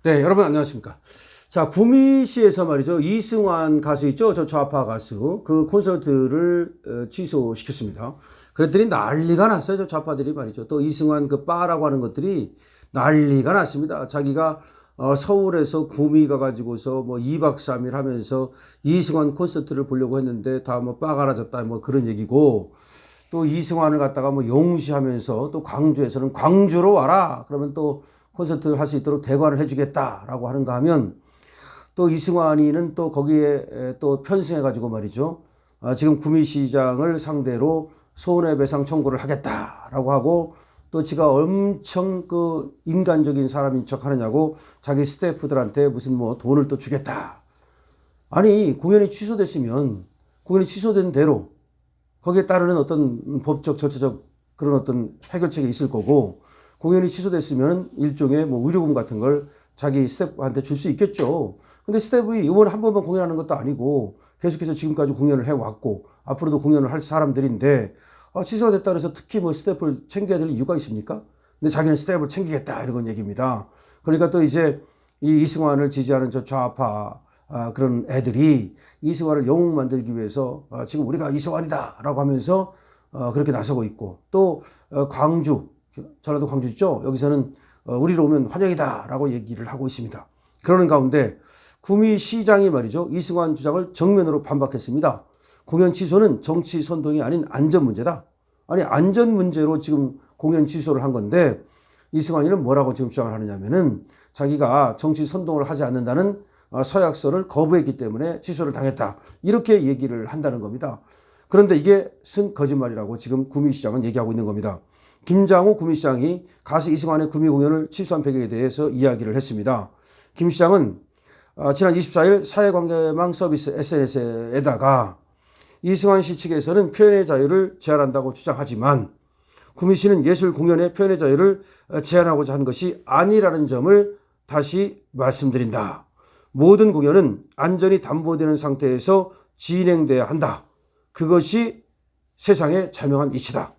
네, 여러분 안녕하십니까. 자, 구미시에서 말이죠. 이승환 가수 있죠? 저 좌파 가수. 그 콘서트를 취소시켰습니다. 그랬더니 난리가 났어요. 저 좌파들이 말이죠. 또 이승환 그 바라고 하는 것들이 난리가 났습니다. 자기가 서울에서 구미 가가지고서 뭐 2박 3일 하면서 이승환 콘서트를 보려고 했는데 다 뭐 빠가라졌다 뭐 그런 얘기고, 또 이승환을 갖다가 뭐 용시하면서 또 광주에서는 광주로 와라. 그러면 또 콘서트를 할 수 있도록 대관을 해주겠다라고 하는가 하면, 또 이승환이는 또 거기에 또 편승해가지고 말이죠. 지금 구미시장을 상대로 손해배상 청구를 하겠다라고 하고, 또 지가 엄청 그 인간적인 사람인 척 하느냐고 자기 스태프들한테 무슨 뭐 돈을 또 주겠다. 아니, 공연이 취소됐으면 공연이 취소된 대로 거기에 따르는 어떤 법적, 절차적 그런 어떤 해결책이 있을 거고, 공연이 취소됐으면 일종의 뭐 의료금 같은 걸 자기 스태프한테 줄 수 있겠죠. 근데 스태프이 이번에 한 번만 공연하는 것도 아니고 계속해서 지금까지 공연을 해왔고 앞으로도 공연을 할 사람들인데, 취소가 됐다 그래서 특히 뭐 스태프를 챙겨야 될 이유가 있습니까? 근데 자기는 스태프를 챙기겠다 이런 얘기입니다. 그러니까 또 이제 이 이승환을 지지하는 저 좌파 그런 애들이 이승환을 영웅 만들기 위해서 지금 우리가 이승환이다 라고 하면서 그렇게 나서고 있고, 또 광주, 전라도 광주 있죠? 여기서는 우리로 오면 환영이다 라고 얘기를 하고 있습니다. 그러는 가운데 구미시장이 말이죠, 이승환 주장을 정면으로 반박했습니다. 공연 취소는 정치 선동이 아닌 안전 문제다. 아니, 안전 문제로 지금 공연 취소를 한 건데 이승환이는 뭐라고 지금 주장을 하느냐면은 자기가 정치 선동을 하지 않는다는 서약서를 거부했기 때문에 취소를 당했다, 이렇게 얘기를 한다는 겁니다. 그런데 이게 순 거짓말이라고 지금 구미시장은 얘기하고 있는 겁니다. 김장호 구미시장이 가수 이승환의 구미 공연을 취소한 배경에 대해서 이야기를 했습니다. 김 시장은 지난 24일 사회관계망 서비스 SNS에다가 이승환 씨 측에서는 표현의 자유를 제한한다고 주장하지만 구미시는 예술 공연의 표현의 자유를 제한하고자 한 것이 아니라는 점을 다시 말씀드린다. 모든 공연은 안전이 담보되는 상태에서 진행돼야 한다. 그것이 세상의 자명한 이치다.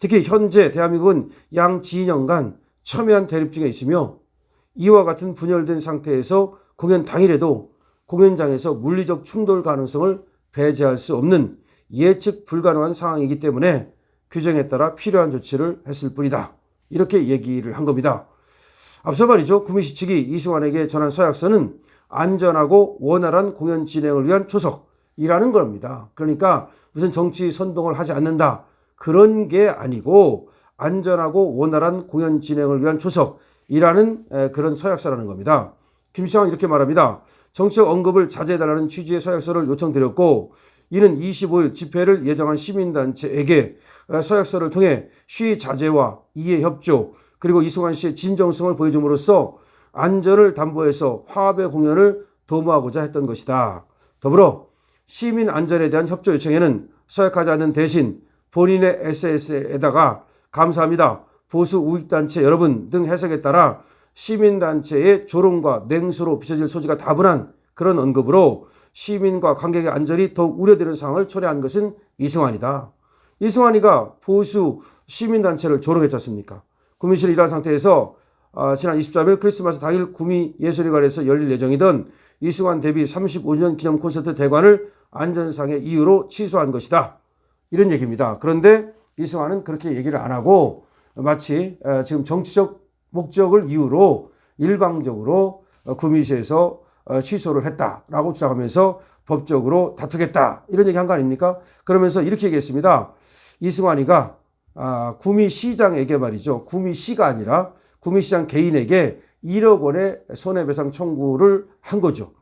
특히 현재 대한민국은 양진영 간 첨예한 대립 중에 있으며 이와 같은 분열된 상태에서 공연 당일에도 공연장에서 물리적 충돌 가능성을 배제할 수 없는 예측 불가능한 상황이기 때문에 규정에 따라 필요한 조치를 했을 뿐이다. 이렇게 얘기를 한 겁니다. 앞서 말이죠. 구미시 측이 이승환에게 전한 서약서는 안전하고 원활한 공연 진행을 위한 초석이라는 겁니다. 그러니까 무슨 정치 선동을 하지 않는다, 그런 게 아니고 안전하고 원활한 공연 진행을 위한 초석이라는 그런 서약서라는 겁니다. 김 시장은 이렇게 말합니다. 정치적 언급을 자제해달라는 취지의 서약서를 요청드렸고, 이는 25일 집회를 예정한 시민단체에게 서약서를 통해 시위 자제와 이해 협조, 그리고 이승환 씨의 진정성을 보여줌으로써 안전을 담보해서 화합의 공연을 도모하고자 했던 것이다. 더불어 시민 안전에 대한 협조 요청에는 서약하지 않는 대신 본인의 SNS에다가 감사합니다, 보수 우익단체 여러분 등 해석에 따라 시민단체의 조롱과 냉소로 비춰질 소지가 다분한 그런 언급으로 시민과 관객의 안전이 더욱 우려되는 상황을 초래한 것은 이승환이다. 이승환이가 보수 시민단체를 조롱했지 않습니까? 구미시를 일한 상태에서 지난 23일 크리스마스 당일 구미 예술회관에서 열릴 예정이던 이승환 데뷔 35주년 기념 콘서트 대관을 안전상의 이유로 취소한 것이다, 이런 얘기입니다. 그런데 이승환은 그렇게 얘기를 안 하고 마치 지금 정치적 목적을 이유로 일방적으로 구미시에서 취소를 했다라고 주장하면서 법적으로 다투겠다, 이런 얘기 한 거 아닙니까? 그러면서 이렇게 얘기했습니다. 이승환이가 구미시장에게 말이죠, 구미시가 아니라 구미시장 개인에게 1억 원의 손해배상 청구를 한 거죠.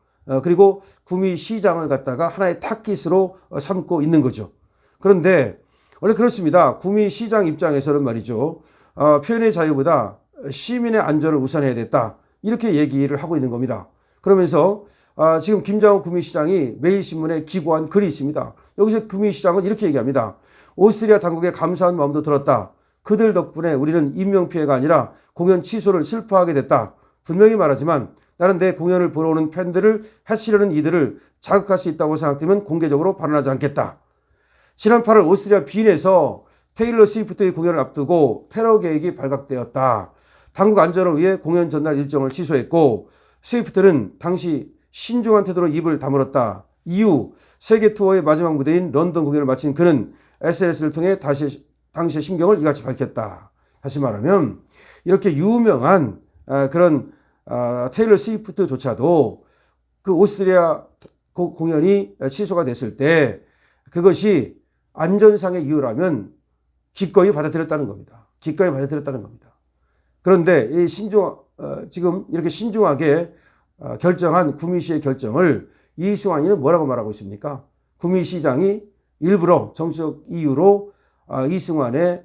그리고 구미시장을 갖다가 하나의 타깃으로 삼고 있는 거죠. 그런데 원래 그렇습니다. 구미시장 입장에서는 말이죠, 표현의 자유보다 시민의 안전을 우선해야 됐다, 이렇게 얘기를 하고 있는 겁니다. 그러면서 지금 김장호 구미시장이 매일신문에 기고한 글이 있습니다. 여기서 구미시장은 이렇게 얘기합니다. 오스트리아 당국에 감사한 마음도 들었다. 그들 덕분에 우리는 인명피해가 아니라 공연 취소를 슬퍼하게 됐다. 분명히 말하지만 나는 내 공연을 보러 오는 팬들을 해치려는 이들을 자극할 수 있다고 생각되면 공개적으로 발언하지 않겠다. 지난 8월 오스트리아 빈에서 테일러 스위프트의 공연을 앞두고 테러 계획이 발각되었다. 당국 안전을 위해 공연 전날 일정을 취소했고 스위프트는 당시 신중한 태도로 입을 다물었다. 이후 세계 투어의 마지막 무대인 런던 공연을 마친 그는 SNS를 통해 당시의 심경을 이같이 밝혔다. 다시 말하면 이렇게 유명한 그런 테일러 스위프트조차도 그 오스트리아 공연이 취소가 됐을 때 그것이 안전상의 이유라면 기꺼이 받아들였다는 겁니다. 기꺼이 받아들였다는 겁니다. 그런데 이 지금 이렇게 신중하게 결정한 구미시의 결정을 이승환이는 뭐라고 말하고 있습니까? 구미시장이 일부러 정치적 이유로 이승환의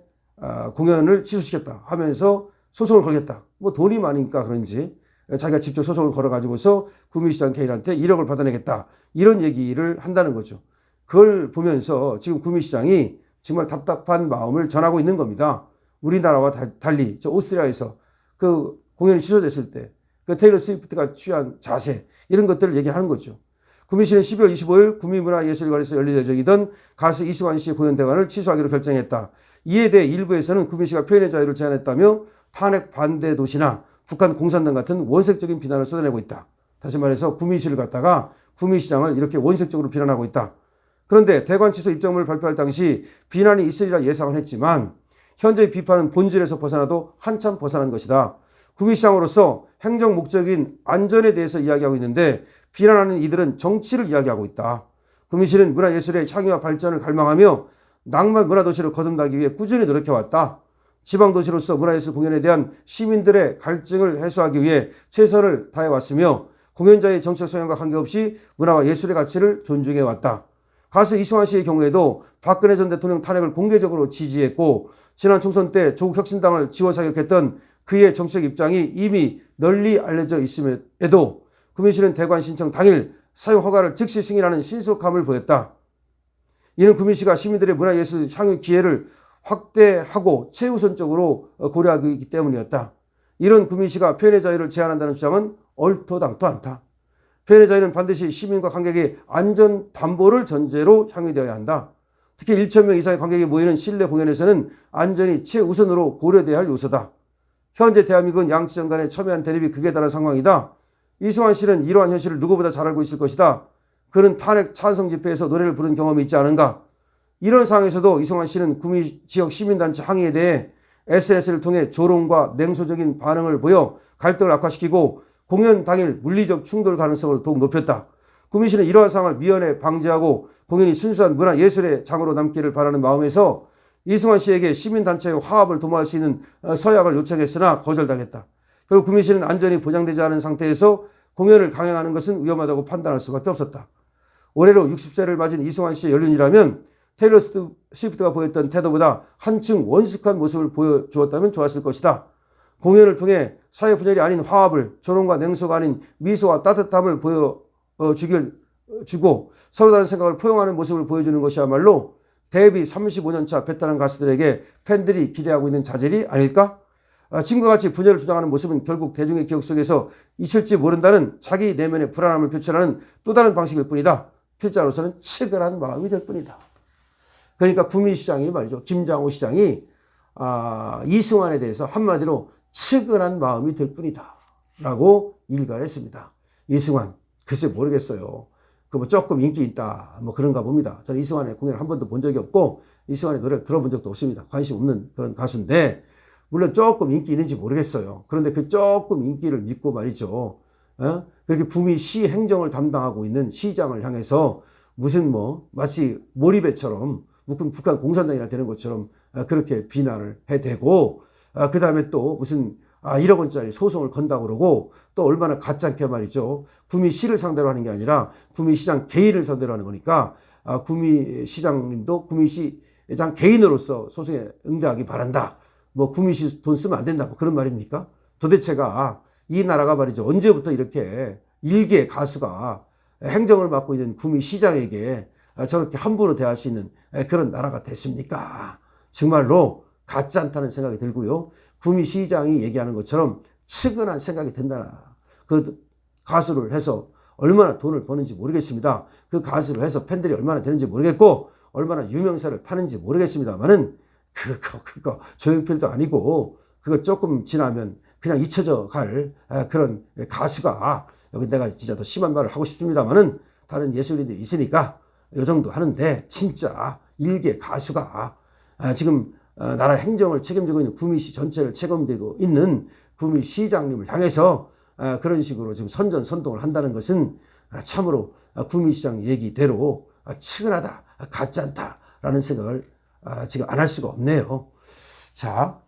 공연을 취소시켰다 하면서 소송을 걸겠다. 뭐 돈이 많으니까 그런지 자기가 직접 소송을 걸어가지고서 구미시장 개인한테 1억을 받아내겠다. 이런 얘기를 한다는 거죠. 그걸 보면서 지금 구미시장이 정말 답답한 마음을 전하고 있는 겁니다. 우리나라와 달리 저 오스트리아에서 그 공연이 취소됐을 때 그 테일러 스위프트가 취한 자세 이런 것들을 얘기하는 거죠. 구미시는 12월 25일 구미문화예술관에서 열릴 예정이던 가수 이승환 씨의 공연 대관을 취소하기로 결정했다. 이에 대해 일부에서는 구미시가 표현의 자유를 제한했다며 탄핵 반대 도시나 북한 공산당 같은 원색적인 비난을 쏟아내고 있다. 다시 말해서 구미시를 갖다가 구미시장을 이렇게 원색적으로 비난하고 있다. 그런데 대관 취소 입장문을 발표할 당시 비난이 있으리라 예상은 했지만 현재의 비판은 본질에서 벗어나도 한참 벗어난 것이다. 구미시장으로서 행정 목적인 안전에 대해서 이야기하고 있는데 비난하는 이들은 정치를 이야기하고 있다. 구미시는 문화예술의 향유와 발전을 갈망하며 낭만 문화도시를 거듭나기 위해 꾸준히 노력해왔다. 지방도시로서 문화예술 공연에 대한 시민들의 갈증을 해소하기 위해 최선을 다해왔으며 공연자의 정책 성향과 관계없이 문화와 예술의 가치를 존중해왔다. 가수 이승환 씨의 경우에도 박근혜 전 대통령 탄핵을 공개적으로 지지했고 지난 총선 때 조국혁신당을 지원 사격했던 그의 정책 입장이 이미 널리 알려져 있음에도 구미시는 대관 신청 당일 사용 허가를 즉시 승인하는 신속함을 보였다. 이는 구미시가 시민들의 문화예술 향유 기회를 확대하고 최우선적으로 고려하기 때문이었다. 이런 구미시가 표현의 자유를 제한한다는 주장은 얼토당토 않다. 표현의 자유는 반드시 시민과 관객의 안전 담보를 전제로 향유되어야 한다. 특히 1,000명 이상의 관객이 모이는 실내 공연에서는 안전이 최우선으로 고려돼야 할 요소다. 현재 대한민국은 양측 간의 첨예한 대립이 극에 달한 상황이다. 이승환 씨는 이러한 현실을 누구보다 잘 알고 있을 것이다. 그는 탄핵 찬성 집회에서 노래를 부른 경험이 있지 않은가. 이런 상황에서도 이승환 씨는 구미 지역 시민단체 항의에 대해 SNS를 통해 조롱과 냉소적인 반응을 보여 갈등을 악화시키고 공연 당일 물리적 충돌 가능성을 더욱 높였다. 구미시는 이러한 상황을 미연에 방지하고 공연이 순수한 문화예술의 장으로 남기를 바라는 마음에서 이승환 씨에게 시민단체의 화합을 도모할 수 있는 서약을 요청했으나 거절당했다. 결국 구미시는 안전이 보장되지 않은 상태에서 공연을 강행하는 것은 위험하다고 판단할 수밖에 없었다. 올해로 60세를 맞은 이승환 씨의 연륜이라면 테일러 스위프트가 보였던 태도보다 한층 원숙한 모습을 보여주었다면 좋았을 것이다. 공연을 통해 사회 분열이 아닌 화합을, 조롱과 냉소가 아닌 미소와 따뜻함을 주고 서로 다른 생각을 포용하는 모습을 보여주는 것이야말로 데뷔 35년차 베테랑 가수들에게 팬들이 기대하고 있는 자질이 아닐까? 지금과 같이 분열을 주장하는 모습은 결국 대중의 기억 속에서 잊힐지 모른다는 자기 내면의 불안함을 표출하는 또 다른 방식일 뿐이다. 필자로서는 측은한 마음이 될 뿐이다. 그러니까 구미시장이 말이죠. 김장호 시장이 이승환에 대해서 한마디로 측은한 마음이 들 뿐이다. 라고 일갈했습니다. 이승환, 글쎄 모르겠어요. 그 뭐 조금 인기 있다. 뭐 그런가 봅니다. 저는 이승환의 공연을 한 번도 본 적이 없고 이승환의 노래를 들어본 적도 없습니다. 관심 없는 그런 가수인데 물론 조금 인기 있는지 모르겠어요. 그런데 그 조금 인기를 믿고 말이죠. 그렇게 구미시 행정을 담당하고 있는 시장을 향해서 무슨 마치 몰입배처럼 북한 공산당이나 되는 것처럼 그렇게 비난을 해대고 그 다음에 또 무슨 1억 원짜리 소송을 건다고 그러고 또 얼마나 가짜게 말이죠. 구미시를 상대로 하는 게 아니라 구미시장 개인을 상대로 하는 거니까 구미시장님도 구미시장 개인으로서 소송에 응대하기 바란다. 구미시 돈 쓰면 안 된다. 그런 말입니까? 도대체가 이 나라가 말이죠. 언제부터 이렇게 일개 가수가 행정을 맡고 있는 구미시장에게 저렇게 함부로 대할 수 있는 그런 나라가 됐습니까? 정말로 같지 않다는 생각이 들고요. 구미시장이 얘기하는 것처럼 측은한 생각이 든다. 그 가수를 해서 얼마나 돈을 버는지 모르겠습니다. 그 가수를 해서 팬들이 얼마나 되는지 모르겠고 얼마나 유명세를 타는지 모르겠습니다만은 그거 조용필도 아니고 그거 조금 지나면 그냥 잊혀져 갈 그런 가수가, 여기 내가 진짜 더 심한 말을 하고 싶습니다만은 다른 예술인들이 있으니까 이 정도 하는데, 진짜 일개 가수가 지금 나라 행정을 책임지고 있는 구미시 전체를 책임지고 있는 구미시장님을 향해서 그런 식으로 지금 선전선동을 한다는 것은 참으로 구미시장 얘기대로 측은하다, 같지 않다라는 생각을 지금 안 할 수가 없네요. 자,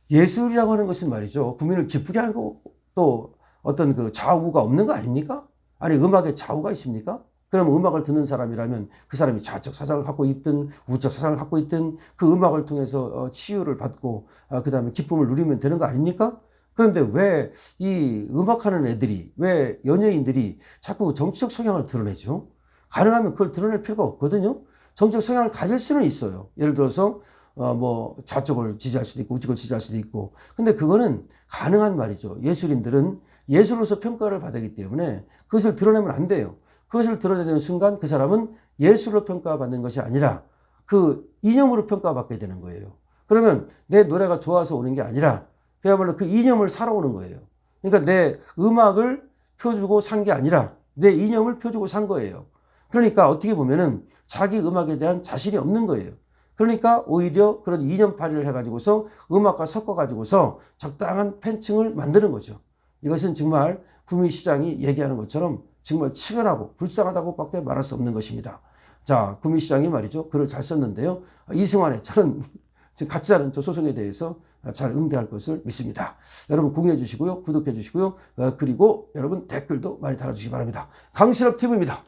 예술이라고 하는 것은 말이죠, 국민을 기쁘게 하고 또 어떤 그 좌우가 없는 거 아닙니까? 아니, 음악에 좌우가 있습니까? 그럼 음악을 듣는 사람이라면 그 사람이 좌적 사상을 갖고 있든 우적 사상을 갖고 있든 그 음악을 통해서 치유를 받고 그 다음에 기쁨을 누리면 되는 거 아닙니까? 그런데 왜 이 음악하는 애들이, 왜 연예인들이 자꾸 정치적 성향을 드러내죠? 가능하면 그걸 드러낼 필요가 없거든요. 정치적 성향을 가질 수는 있어요. 예를 들어서 뭐 좌쪽을 지지할 수도 있고 우측을 지지할 수도 있고. 근데 그거는 가능한 말이죠. 예술인들은 예술로서 평가를 받기 때문에 그것을 드러내면 안 돼요. 그것을 드러내는 순간 그 사람은 예술로 평가받는 것이 아니라 그 이념으로 평가받게 되는 거예요. 그러면 내 노래가 좋아서 오는 게 아니라 그야말로 그 이념을 사러 오는 거예요. 그러니까 내 음악을 펴주고 산 게 아니라 내 이념을 펴주고 산 거예요. 그러니까 어떻게 보면은 자기 음악에 대한 자신이 없는 거예요. 그러니까 오히려 그런 이념팔이를 해가지고서 음악과 섞어가지고서 적당한 팬층을 만드는 거죠. 이것은 정말 구미시장이 얘기하는 것처럼 정말 치근하고 불쌍하다고 밖에 말할 수 없는 것입니다. 자, 구미시장이 말이죠, 글을 잘 썼는데요. 이승환의 저는 지금 같이 하는 저 소송에 대해서 잘 응대할 것을 믿습니다. 여러분 공유해 주시고요. 구독해 주시고요. 그리고 여러분 댓글도 많이 달아주시기 바랍니다. 강신업 TV입니다.